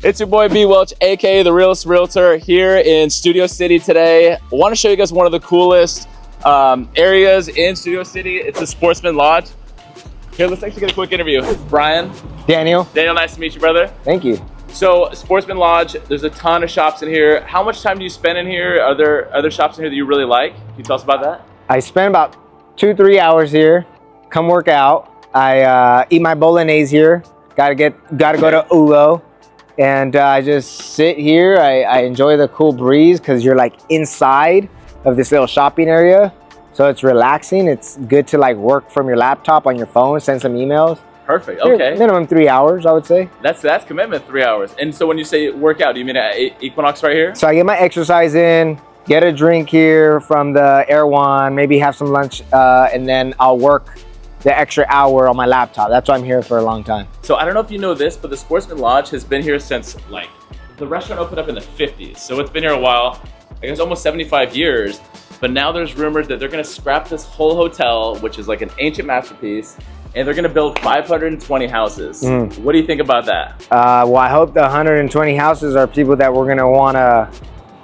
It's your boy B Welch, aka the Realest Realtor, here in Studio City today. I want to show you guys one of the coolest areas in Studio City. It's the Sportsmen Lodge. Here, let's actually get a quick interview. Brian. Daniel, nice to meet you, brother. thank you. So, Sportsmen Lodge, there's a ton of shops in here. How much time do you spend in here? Are there other shops in here that you really like? Can you tell us about that? I spend about 2-3 hours here. Come work out. I eat my bolognese here. Gotta go to Aloe. And I just sit here. I enjoy the cool breeze because you're like inside of this little shopping area. So it's relaxing. It's good to like work from your laptop on your phone, send some emails. Perfect, okay. Minimum 3 hours, I would say. That's commitment, 3 hours. And so when you say work out, do you mean at Equinox right here? So I get my exercise in, get a drink here from the Erewhon, maybe have some lunch, and then I'll work the extra hour on my laptop. That's why I'm here for a long time. So I don't know if you know this, but the Sportsman Lodge has been here since like, the restaurant opened up in the 50s. So it's been here a while, I guess almost 75 years. But now there's rumors that they're gonna scrap this whole hotel, which is like an ancient masterpiece, and they're gonna build 520 houses. What do you think about that? Well, I hope the 120 houses are people that we're gonna wanna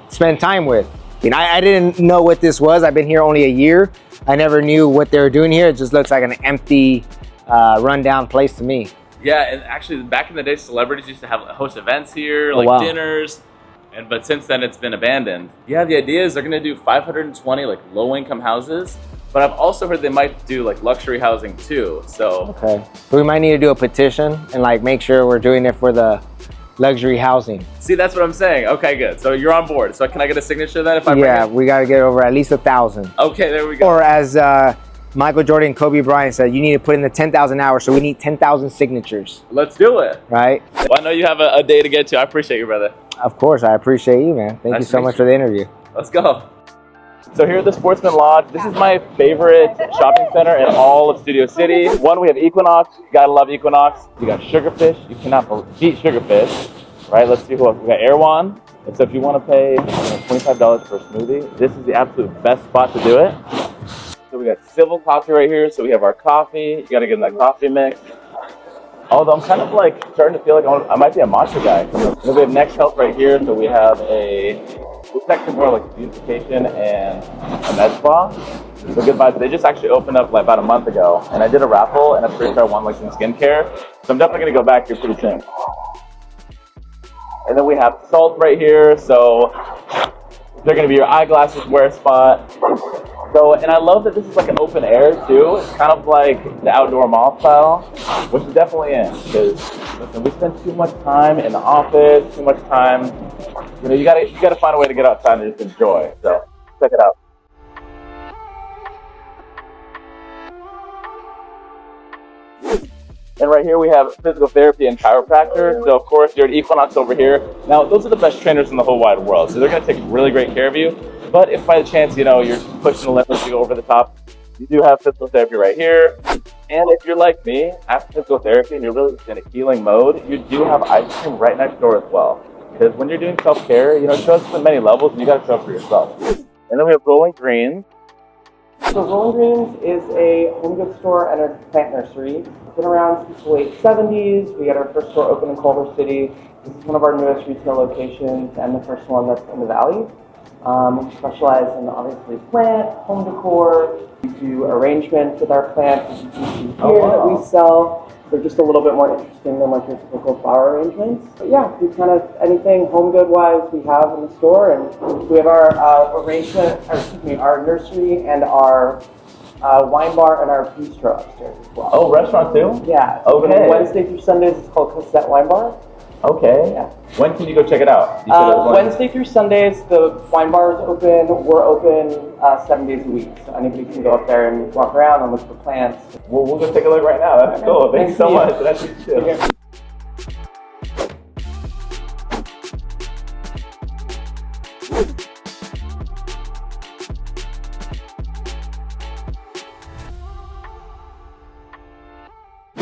spend time with. You know, I didn't know what this was. I've been here only a year. I never knew what they were doing here. It just looks like an empty, rundown place to me. Yeah, and actually back in the day, celebrities used to host events here, like dinners, but since then it's been abandoned. Yeah, the idea is they're gonna do 520 like low-income houses, but I've also heard they might do like luxury housing too, so. Okay, we might need to do a petition and like make sure we're doing it for the luxury housing. See, that's what I'm saying. Okay, good. So you're on board. So can I get a signature then if I bring it? We got to get over at least 1,000. Okay, there we go. Or as Michael Jordan and Kobe Bryant said, you need to put in the 10,000 hours, so we need 10,000 signatures. Let's do it. Right? Well, I know you have a day to get to. I appreciate you, brother. Of course, I appreciate you, man. Thank you so much for the interview. Let's go. So here at the Sportsman Lodge, this is my favorite shopping center in all of Studio City. One, we have Equinox. You gotta love Equinox. You got Sugarfish. You cannot beat Sugarfish. Right, let's see who else. We got Erewhon. And so if you want to pay $25 for a smoothie, this is the absolute best spot to do it. So we got Civil Coffee right here. So we have our coffee. You gotta get in that coffee mix. Although I'm kind of like starting to feel like I might be a matcha guy. Then we have Next Health right here. So we have this section more like beautification and a med spa. So good vibes. They just actually opened up like about a month ago, and I did a raffle, and I'm pretty sure I won like some skincare. So I'm definitely gonna go back here pretty soon. And then we have Salt right here. So they're gonna be your eyeglasses wear spot. So, and I love that this is like an open air too. It's kind of like the outdoor mall style, which is definitely in. Because listen, we spend too much time in the office, too much time. You know, you gotta find a way to get outside and just enjoy. So check it out. And right here we have physical therapy and chiropractor. So of course you're at Equinox over here. Now those are the best trainers in the whole wide world. So they're gonna take really great care of you. But if by the chance, you know, you're pushing the limits to go over the top, you do have physical therapy right here. And if you're like me, after physical therapy and you're really in a healing mode, you do have ice cream right next door as well. Because when you're doing self-care, you know, it shows up on many levels and you gotta show up for yourself. And then we have Rolling Greens. So Rolling Greens is a home goods store and a plant nursery. It's been around since the late 70s. We had our first store open in Culver City. This is one of our newest retail locations and the first one that's in the Valley. We specialize in obviously plant, home decor. We do arrangements with our plants, as you can see here, that we sell. They're just a little bit more interesting than like your typical flower arrangements. But yeah, we kind of anything home good wise we have in the store, and we have our our nursery and our wine bar and our bistro upstairs as well. Oh, restaurant too? Yeah. Okay. Wednesday through Sundays, it's called Cassette Wine Bar. Okay. Yeah. When can you go check it out? Wednesday through Sundays, the wine bar is open. We're open 7 days a week, so anybody can go up there and walk around and look for plants. Well, we'll go take a look right now. That's cool. Thanks so much. That's too.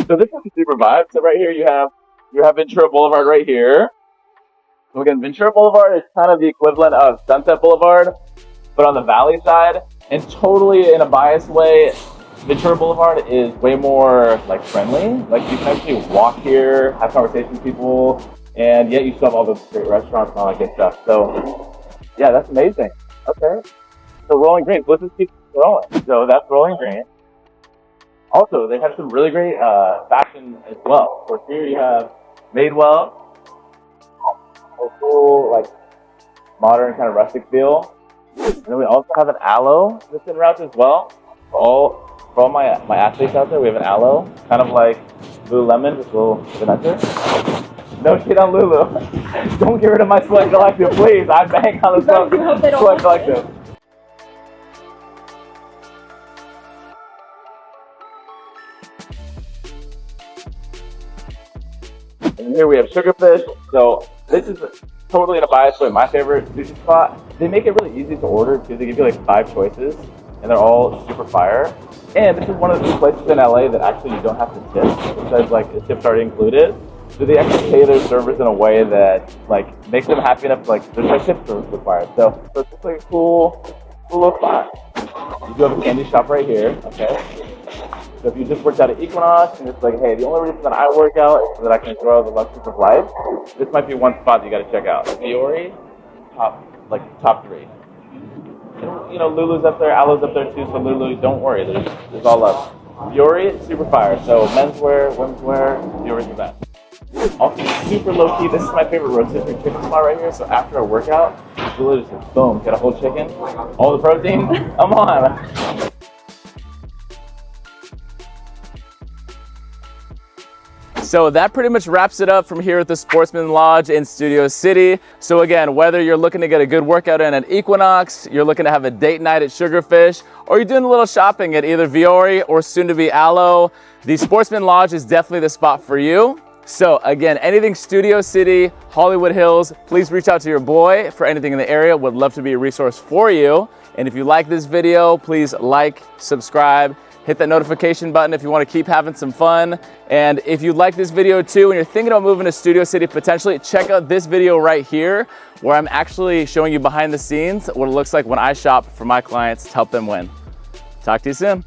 So this is a super vibe. So right here you have Ventura Boulevard right here. So again, Ventura Boulevard is kind of the equivalent of Sunset Boulevard, but on the valley side. And totally in a biased way, Ventura Boulevard is way more like friendly. Like you can actually walk here, have conversations with people, and yet you still have all those great restaurants and all that good stuff. So yeah, that's amazing. Okay, so Rolling Greens, let's just keep rolling. So that's Rolling Green. Also, they have some really great fashion as well. Of course, here you have Madewell, a cool, like, modern kind of rustic feel. And then we also have an Aloe that's en route as well. For all my athletes out there, we have an Aloe, kind of like Lululemon, just a little connector. No shit on Lulu. Don't get rid of my Sweat Collective, please. I bang on the Sweat Collective. And here we have Sugarfish. So this is totally in a biased way my favorite sushi spot. They make it really easy to order too. They give you like 5 choices, and they're all super fire. And this is one of the places in LA that actually you don't have to tip. It says like the tip's already included. So they actually pay their servers in a way that like makes them happy enough. Like there's no tips required. So it's just like a cool little spot. You do have a candy shop right here. Okay. So if you just worked out at Equinox and it's like, hey, the only reason that I work out is so that I can enjoy the luxuries of life, this might be one spot that you got to check out. Viore, top 3. You know, Lulu's up there, Aloe's up there too. So Lulu, don't worry, there's all love. Viore, super fire. So menswear, women's wear, Viore's the best. Also, super low key. This is my favorite rotisserie chicken spot right here. So after a workout, Lulu just boom, get a whole chicken, all the protein. Come on. So that pretty much wraps it up from here at the Sportsmen Lodge in Studio City. So again, whether you're looking to get a good workout in at Equinox, you're looking to have a date night at Sugarfish, or you're doing a little shopping at either Viore or soon to be Aloe, the Sportsmen Lodge is definitely the spot for you. So again, anything Studio City, Hollywood Hills, please reach out to your boy for anything in the area. Would love to be a resource for you. And if you like this video, please like, subscribe, hit that notification button if you want to keep having some fun. And if you like this video too, and you're thinking about moving to Studio City potentially, check out this video right here, where I'm actually showing you behind the scenes what it looks like when I shop for my clients to help them win. Talk to you soon.